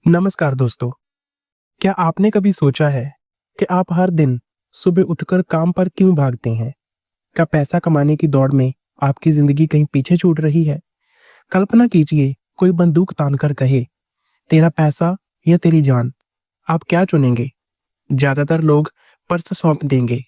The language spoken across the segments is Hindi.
नमस्कार दोस्तों। क्या आपने कभी सोचा है कि आप हर दिन सुबह उठकर काम पर क्यों भागते हैं? क्या पैसा कमाने की दौड़ में आपकी जिंदगी कहीं पीछे छूट रही है? कल्पना कीजिए कोई बंदूक तान कर कहे, तेरा पैसा या तेरी जान, आप क्या चुनेंगे? ज्यादातर लोग पर्स सौंप देंगे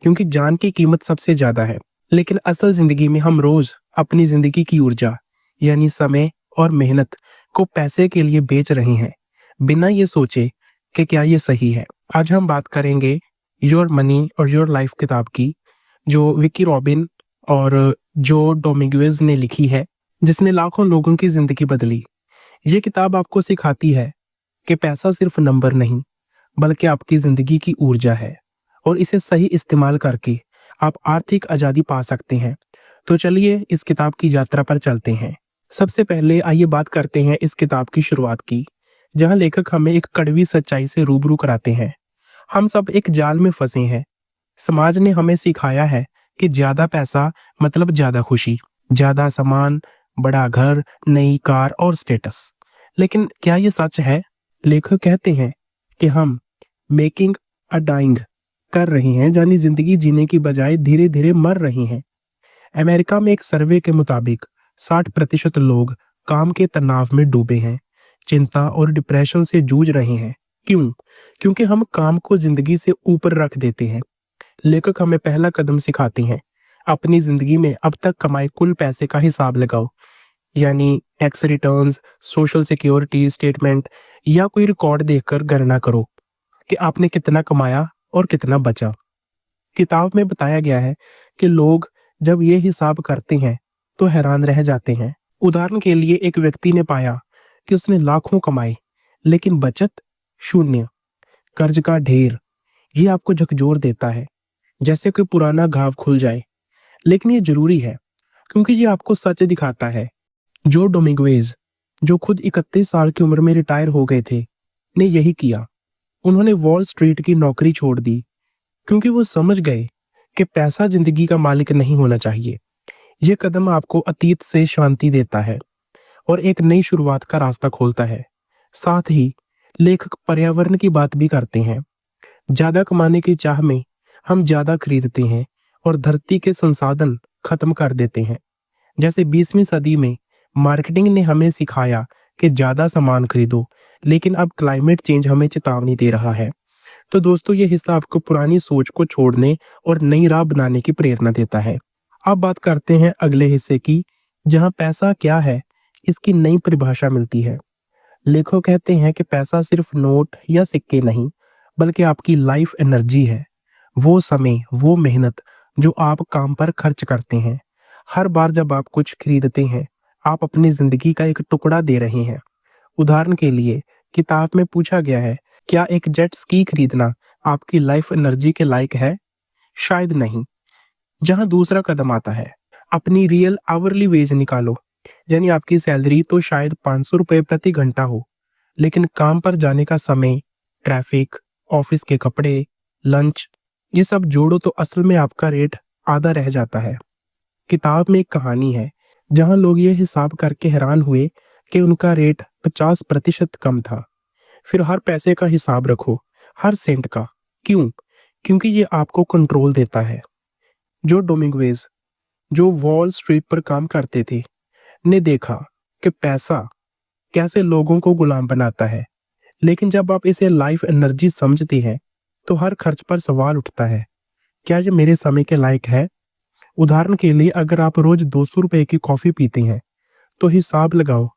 क्योंकि जान की कीमत सबसे ज्यादा है। लेकिन असल जिंदगी में हम रोज अपनी जिंदगी की ऊर्जा यानी समय और मेहनत को पैसे के लिए बेच रहे हैं, बिना ये सोचे कि क्या ये सही है। आज हम बात करेंगे योर मनी और योर लाइफ किताब की, जो विकी रॉबिन और जो डोमिंगुez ने लिखी है, जिसने लाखों लोगों की जिंदगी बदली। ये किताब आपको सिखाती है कि पैसा सिर्फ नंबर नहीं, बल्कि आपकी जिंदगी की ऊर्जा है और इसे सही इस्तेमाल करके आप आर्थिक आजादी पा सकते हैं। तो चलिए इस किताब की यात्रा पर चलते हैं। सबसे पहले आइए बात करते हैं इस किताब की शुरुआत की, जहां लेखक हमें एक कड़वी सच्चाई से रूबरू कराते हैं। हम सब एक जाल में फंसे हैं। समाज ने हमें सिखाया है कि ज्यादा पैसा मतलब ज्यादा खुशी, ज्यादा सामान, बड़ा घर, नई कार और स्टेटस। लेकिन क्या ये सच है? लेखक कहते हैं कि हम मेकिंग अ डाइंग कर रहे हैं, यानी जिंदगी जीने की बजाय धीरे धीरे मर रहे हैं। अमेरिका में एक सर्वे के मुताबिक 60% लोग काम के तनाव में डूबे हैं, चिंता और डिप्रेशन से जूझ रहे हैं। क्यों? क्योंकि हम काम को जिंदगी से ऊपर रख देते हैं। लेखक हमें पहला कदम सिखाते हैं। अपनी जिंदगी में अब तक कमाए कुल पैसे का हिसाब लगाओ, यानी tax returns, social security statement या कोई रिकॉर्ड देखकर गणना करो कि आपने कितना कमाया और कितना बचा। किताब में बताया गया है कि लोग जब ये हिसाब करते हैं तो हैरान रह जाते हैं। उदाहरण के लिए एक व्यक्ति ने पाया कि उसने लाखों कमाए लेकिन बचत शून्य, कर्ज का ढेर। ये आपको झकझोर देता है, जैसे कोई पुराना घाव खुल जाए। लेकिन ये जरूरी है क्योंकि ये आपको सच दिखाता है। जो डोमिंगुez, जो खुद 31 साल की उम्र में रिटायर हो गए थे, ने यही किया। उन्होंने वॉल स्ट्रीट की नौकरी छोड़ दी क्योंकि वो समझ गए कि पैसा जिंदगी का मालिक नहीं होना चाहिए। ये कदम आपको अतीत से शांति देता है और एक नई शुरुआत का रास्ता खोलता है। साथ ही लेखक पर्यावरण की बात भी करते हैं। ज्यादा कमाने की चाह में हम ज्यादा खरीदते हैं और धरती के संसाधन खत्म कर देते हैं। जैसे 20वीं सदी में मार्केटिंग ने हमें सिखाया कि ज्यादा सामान खरीदो, लेकिन अब क्लाइमेट चेंज हमें चेतावनी दे रहा है। तो दोस्तों, ये हिस्सा आपको पुरानी सोच को छोड़ने और नई राह बनाने की प्रेरणा देता है। अब बात करते हैं अगले हिस्से की, जहां पैसा क्या है इसकी नई परिभाषा मिलती है। लेखक कहते हैं कि पैसा सिर्फ नोट या सिक्के नहीं, बल्कि आपकी लाइफ एनर्जी है। वो समय, वो मेहनत जो आप काम पर खर्च करते हैं। हर बार जब आप कुछ खरीदते हैं, आप अपनी जिंदगी का एक टुकड़ा दे रहे हैं। उदाहरण के लिए किताब में पूछा गया है, क्या एक जेट स्की खरीदना आपकी लाइफ एनर्जी के लायक है? शायद नहीं। जहां दूसरा कदम आता है, अपनी रियल आवरली वेज निकालो, यानी आपकी सैलरी तो शायद 500 रुपए प्रति घंटा हो, लेकिन काम पर जाने का समय, ट्रैफिक, ऑफिस के कपड़े, लंच, ये सब जोड़ो तो असल में आपका रेट आधा रह जाता है। किताब में एक कहानी है जहां लोग ये हिसाब करके हैरान हुए कि उनका रेट 50% कम था। फिर हर पैसे का हिसाब रखो, हर सेंट का। क्यों? क्योंकि ये आपको कंट्रोल देता है। जो डोमिंगुez, जो वॉल स्ट्रीट पर काम करते थे, ने देखा कि पैसा कैसे लोगों को गुलाम बनाता है। लेकिन जब आप इसे लाइफ एनर्जी समझते हैं तो हर खर्च पर सवाल उठता है, क्या ये मेरे समय के लायक है? उदाहरण के लिए अगर आप रोज 200 रुपए की कॉफी पीते हैं तो हिसाब लगाओ,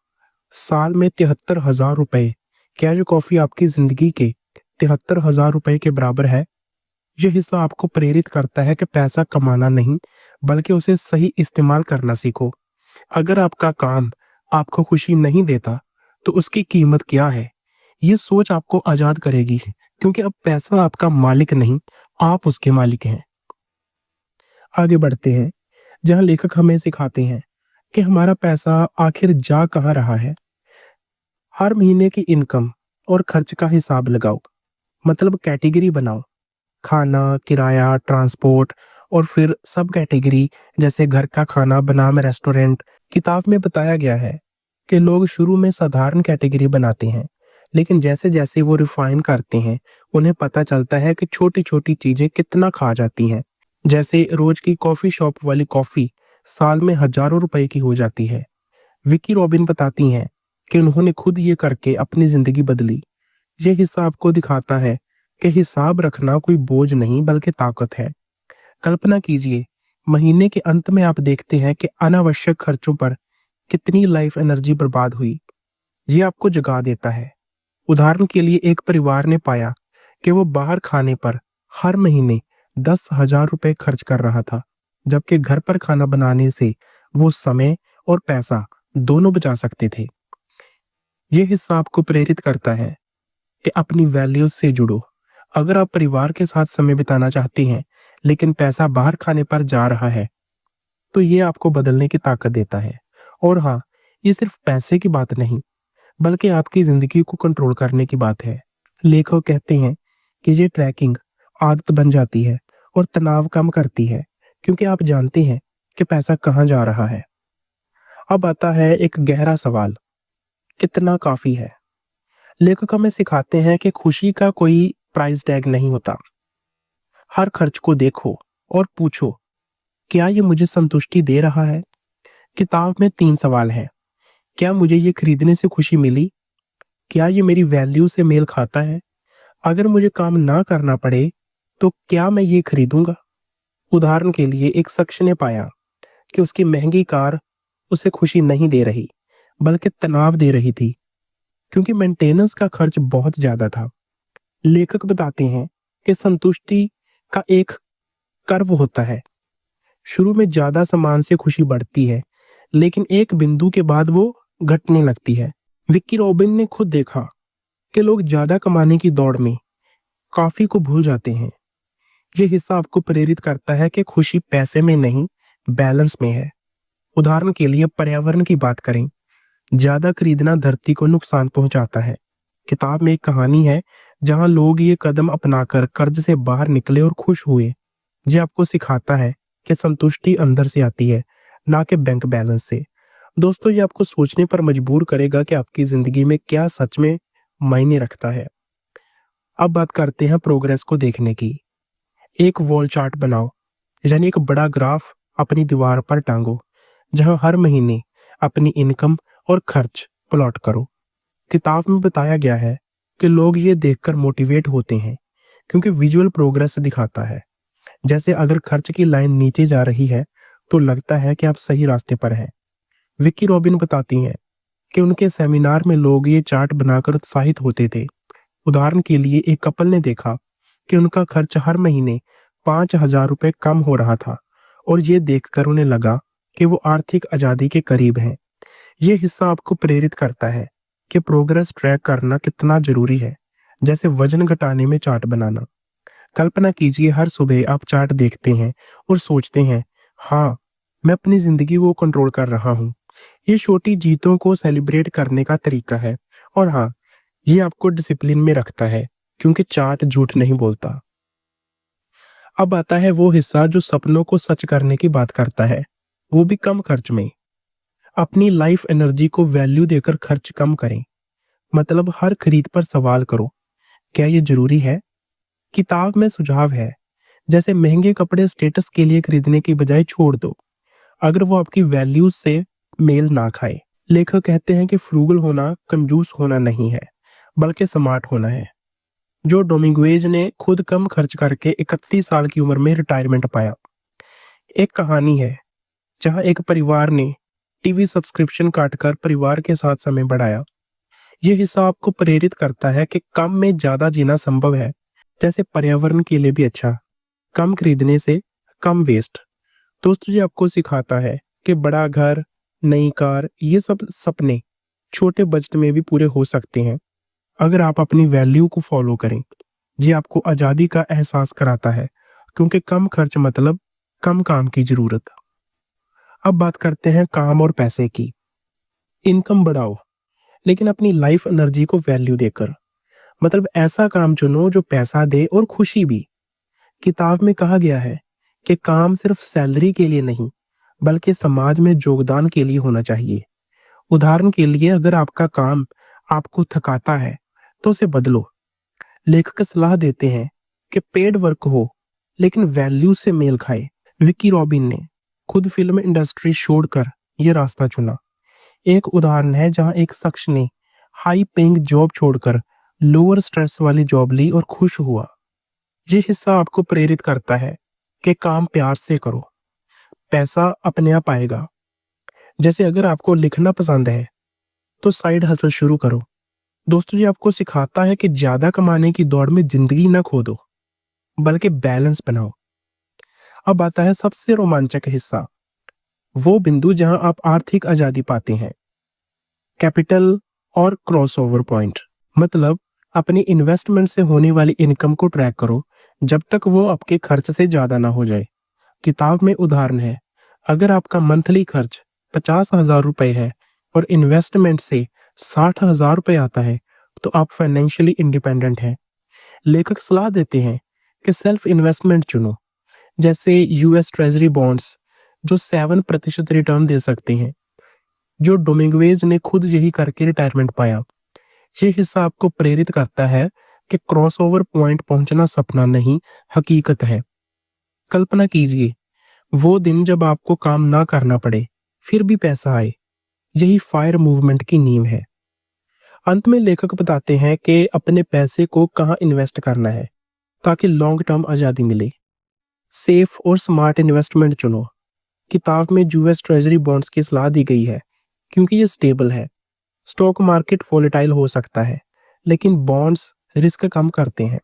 साल में 73,000 रुपए। क्या जो कॉफी आपकी जिंदगी के 73,000 रुपए के बराबर है? यह हिस्सा आपको प्रेरित करता है कि पैसा कमाना नहीं, बल्कि उसे सही इस्तेमाल करना सीखो। अगर आपका काम आपको खुशी नहीं देता तो उसकी कीमत क्या है? ये सोच आपको आजाद करेगी, क्योंकि अब पैसा आपका मालिक नहीं, आप उसके मालिक हैं। आगे बढ़ते हैं, जहां लेखक हमें सिखाते हैं कि हमारा पैसा आखिर जा कहाँ रहा है। हर महीने की इनकम और खर्च का हिसाब लगाओ, मतलब कैटेगरी बनाओ, खाना, किराया, ट्रांसपोर्ट, और फिर सब कैटेगरी, जैसे घर का खाना बनाम रेस्टोरेंट। किताब में बताया गया है कि लोग शुरू में साधारण कैटेगरी बनाते हैं, लेकिन जैसे जैसे वो रिफाइन करते हैं, उन्हें पता चलता है कि छोटी छोटी चीजें कितना खा जाती हैं। जैसे रोज की कॉफी शॉप वाली कॉफी साल में हजारों रुपए की हो जाती है। विकी रॉबिन बताती हैं कि उन्होंने खुद ये करके अपनी जिंदगी बदली। ये हिस्सा आपको दिखाता है कि हिसाब रखना कोई बोझ नहीं बल्कि ताकत है। कल्पना कीजिए, महीने के अंत में आप देखते हैं कि अनावश्यक खर्चों पर कितनी लाइफ एनर्जी बर्बाद हुई। ये आपको जगा देता है। उदाहरण के लिए एक परिवार ने पाया कि वो बाहर खाने पर हर महीने 10,000 रुपए खर्च कर रहा था, जबकि घर पर खाना बनाने से वो समय और पैसा दोनों बचा सकते थे। ये हिस्सा आपको प्रेरित करता है कि अपनी वैल्यूज से जुड़ो। अगर आप परिवार के साथ समय बिताना चाहते हैं लेकिन पैसा बाहर खाने पर जा रहा है, तो ये आपको बदलने की ताकत देता है। और हाँ, ये सिर्फ पैसे की बात नहीं बल्कि आपकी जिंदगी को कंट्रोल करने की बात है। लेखक कहते हैं कि ये ट्रैकिंग आदत बन जाती है और तनाव कम करती है, क्योंकि आप जानते हैं कि पैसा कहाँ जा रहा है। अब आता है एक गहरा सवाल, कितना काफी है? लेखक हमें सिखाते हैं कि खुशी का कोई प्राइस टैग नहीं होता। हर खर्च को देखो और पूछो, क्या ये मुझे संतुष्टि दे रहा है? किताब में 3 सवाल हैं। क्या मुझे ये खरीदने से खुशी मिली? क्या ये मेरी वैल्यू से मेल खाता है? अगर मुझे काम ना करना पड़े तो क्या मैं ये खरीदूंगा? उदाहरण के लिए एक शख्स ने पाया कि उसकी महंगी कार उसे खुशी नहीं दे रही बल्कि तनाव दे रही थी, क्योंकि मेंटेनेंस का खर्च बहुत ज्यादा था। लेखक बताते हैं कि संतुष्टि का एक कर्व होता है। शुरू में ज्यादा सामान से खुशी बढ़ती है, लेकिन एक बिंदु के बाद वो घटने लगती है। विक्की रॉबिन ने खुद देखा कि लोग ज्यादा कमाने की दौड़ में काफी को भूल जाते हैं। ये हिस्सा आपको प्रेरित करता है कि खुशी पैसे में नहीं, बैलेंस में है। उदाहरण के लिए पर्यावरण की बात करें, ज्यादा खरीदना धरती को नुकसान पहुंचाता है। किताब में एक कहानी है जहां लोग ये कदम अपनाकर कर्ज से बाहर निकले और खुश हुए। ये आपको सिखाता है कि संतुष्टि अंदर से आती है, ना कि बैंक बैलेंस से। दोस्तों, ये आपको सोचने पर मजबूर करेगा कि आपकी जिंदगी में क्या सच में मायने रखता है। अब बात करते हैं प्रोग्रेस को देखने की। एक वॉल चार्ट बनाओ, यानी एक बड़ा ग्राफ अपनी दीवार पर टांगो, जहां हर महीने अपनी इनकम और खर्च प्लॉट करो। किताब में बताया गया है कि लोग ये देखकर मोटिवेट होते हैं, क्योंकि विजुअल प्रोग्रेस दिखाता है। जैसे अगर खर्च की लाइन नीचे जा रही है तो लगता है कि आप सही रास्ते पर हैं। विक्की रॉबिन बताती हैं कि उनके सेमिनार में लोग ये चार्ट बनाकर उत्साहित होते थे। उदाहरण के लिए एक कपल ने देखा कि उनका खर्च हर महीने 5,000 रुपये कम हो रहा था, और ये देखकर उन्हें लगा कि वो आर्थिक आजादी के करीब हैं। ये हिस्सा आपको प्रेरित करता है कि प्रोग्रेस ट्रैक करना कितना जरूरी है, जैसे वजन घटाने में चार्ट बनाना। कल्पना कीजिए, हर सुबह आप चार्ट देखते हैं और सोचते हैं, हाँ, मैं अपनी जिंदगी को कंट्रोल कर रहा हूँ। ये छोटी जीतों को सेलिब्रेट करने का तरीका है। और हाँ, ये आपको डिसिप्लिन में रखता है, क्योंकि चार्ट झूठ नहीं बोलता। अब आता है वो हिस्सा जो सपनों को सच करने की बात करता है, वो भी कम खर्च में। अपनी लाइफ एनर्जी को वैल्यू देकर खर्च कम करें। मतलब हर खरीद पर सवाल करो, क्या ये जरूरी है? किताब में सुझाव है, जैसे महंगे कपड़े स्टेटस के लिए खरीदने की बजाय छोड़ दो, अगर वो आपकी वैल्यूज से मेल ना खाए। लेखक कहते हैं कि फ्रूगल होना कंजूस होना नहीं है, बल्कि स्मार्ट होना है। जो डोमिंगुएज ने खुद कम खर्च करके 31 साल की उम्र में रिटायरमेंट पाया। एक कहानी है जहां एक परिवार ने टीवी सब्सक्रिप्शन काटकर परिवार के साथ समय बढ़ाया। यह हिस्सा आपको प्रेरित करता है कि कम में ज्यादा जीना संभव है, जैसे पर्यावरण के लिए भी अच्छा, कम खरीदने से कम वेस्ट। दोस्तों, ये आपको सिखाता है कि बड़ा घर, नई कार, ये सब सपने छोटे बजट में भी पूरे हो सकते हैं, अगर आप अपनी वैल्यू को फॉलो करें। ये आपको आजादी का एहसास कराता है, क्योंकि कम खर्च मतलब कम काम की जरूरत। अब बात करते हैं काम और पैसे की। इनकम बढ़ाओ, लेकिन अपनी लाइफ एनर्जी को वैल्यू देकर। मतलब ऐसा काम चुनो जो पैसा दे और खुशी भी। किताब में कहा गया है कि काम सिर्फ सैलरी के लिए नहीं, बल्कि समाज में योगदान के लिए होना चाहिए। उदाहरण के लिए, अगर आपका काम आपको थकाता है तो उसे बदलो। लेखक सलाह देते हैं कि पेड वर्क हो लेकिन वैल्यू से मेल खाए। विकी रॉबिन ने खुद फिल्म इंडस्ट्री छोड़कर यह रास्ता चुना। एक उदाहरण है जहां एक शख्स ने हाई पेइंग जॉब छोड़कर लोअर स्ट्रेस वाली जॉब ली और खुश हुआ। ये हिस्सा आपको प्रेरित करता है कि काम प्यार से करो, पैसा अपने आप आएगा। जैसे अगर आपको लिखना पसंद है तो साइड हसल शुरू करो। दोस्तों, ये आपको सिखाता है कि ज्यादा कमाने की दौड़ में जिंदगी ना खो दो, बल्कि बैलेंस बनाओ। अब आता है सबसे रोमांचक हिस्सा, वो बिंदु जहां आप आर्थिक आजादी पाते हैं। कैपिटल और क्रॉसओवर पॉइंट, मतलब अपनी इन्वेस्टमेंट से होने वाली इनकम को ट्रैक करो जब तक वो आपके खर्च से ज्यादा ना हो जाए। किताब में उदाहरण है, अगर आपका मंथली खर्च 50,000 रुपए है और इन्वेस्टमेंट से 60,000 रुपए आता है तो आप फाइनेंशियली इंडिपेंडेंट हैं। लेखक सलाह देते हैं कि सेल्फ इन्वेस्टमेंट चुनो, जैसे यूएस ट्रेजरी बॉन्ड्स जो 7% रिटर्न दे सकते हैं। जो डोमिंगवेज ने खुद यही करके रिटायरमेंट पाया। ये हिस्सा आपको प्रेरित करता है कि क्रॉसओवर पॉइंट पहुंचना सपना नहीं, हकीकत है। कल्पना कीजिए वो दिन जब आपको काम ना करना पड़े फिर भी पैसा आए। यही फायर मूवमेंट की नींव है। अंत में लेखक बताते हैं कि अपने पैसे को कहाँ इन्वेस्ट करना है ताकि लॉन्ग टर्म आजादी मिले। सेफ और स्मार्ट इन्वेस्टमेंट चुनो। किताब में यूएस ट्रेजरी बॉन्ड्स की सलाह दी गई है क्योंकि ये स्टेबल है। स्टॉक मार्केट वोलेटाइल हो सकता है लेकिन बॉन्ड्स रिस्क कम करते हैं।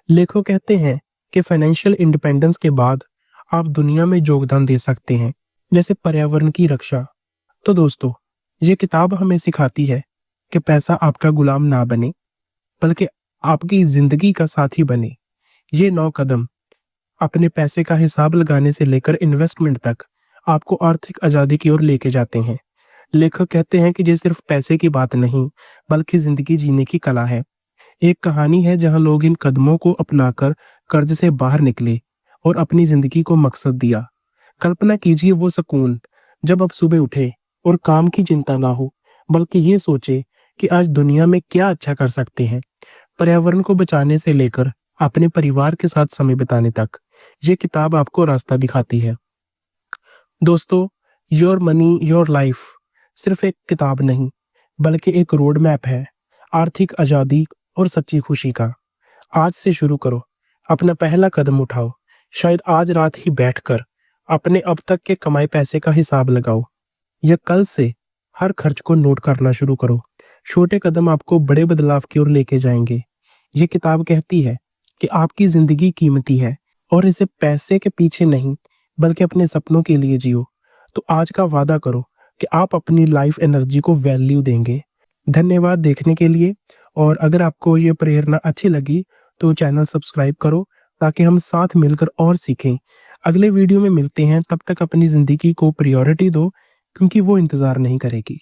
लेखक कहते हैं कि फाइनेंशियल इंडिपेंडेंस के बाद आप दुनिया में योगदान दे सकते हैं, जैसे पर्यावरण की रक्षा। तो दोस्तों, ये किताब हमें सिखाती है कि पैसा आपका गुलाम ना बने बल्कि आपकी जिंदगी का साथी बने। ये 9 कदम अपने पैसे का हिसाब लगाने से लेकर इन्वेस्टमेंट तक आपको आर्थिक आजादी की ओर लेके जाते हैं। लेखक कहते हैं कि ये सिर्फ पैसे की बात नहीं बल्कि जिंदगी जीने की कला है। एक कहानी है जहां लोग इन कदमों को अपनाकर कर्ज से बाहर निकले और अपनी जिंदगी को मकसद दिया। कल्पना कीजिए वो सुकून जब आप सुबह उठे और काम की चिंता ना हो, बल्कि ये सोचे कि आज दुनिया में क्या अच्छा कर सकते हैं। पर्यावरण को बचाने से लेकर अपने परिवार के साथ समय बिताने तक ये किताब आपको रास्ता दिखाती है। दोस्तों, योर मनी योर लाइफ सिर्फ एक किताब नहीं बल्कि एक रोड मैप है आर्थिक आजादी और सच्ची खुशी का। आज से शुरू करो, अपना पहला कदम उठाओ। शायद आज रात ही बैठकर अपने अब तक के कमाए पैसे का हिसाब लगाओ या कल से हर खर्च को नोट करना शुरू करो। छोटे कदम आपको बड़े बदलाव की ओर लेके जाएंगे। ये किताब कहती है कि आपकी जिंदगी कीमती है और इसे पैसे के पीछे नहीं बल्कि अपने सपनों के लिए जियो। तो आज का वादा करो कि आप अपनी लाइफ एनर्जी को वैल्यू देंगे। धन्यवाद देखने के लिए, और अगर आपको ये प्रेरणा अच्छी लगी तो चैनल सब्सक्राइब करो ताकि हम साथ मिलकर और सीखें। अगले वीडियो में मिलते हैं, तब तक अपनी ज़िंदगी को प्रायोरिटी दो क्योंकि वो इंतज़ार नहीं करेगी।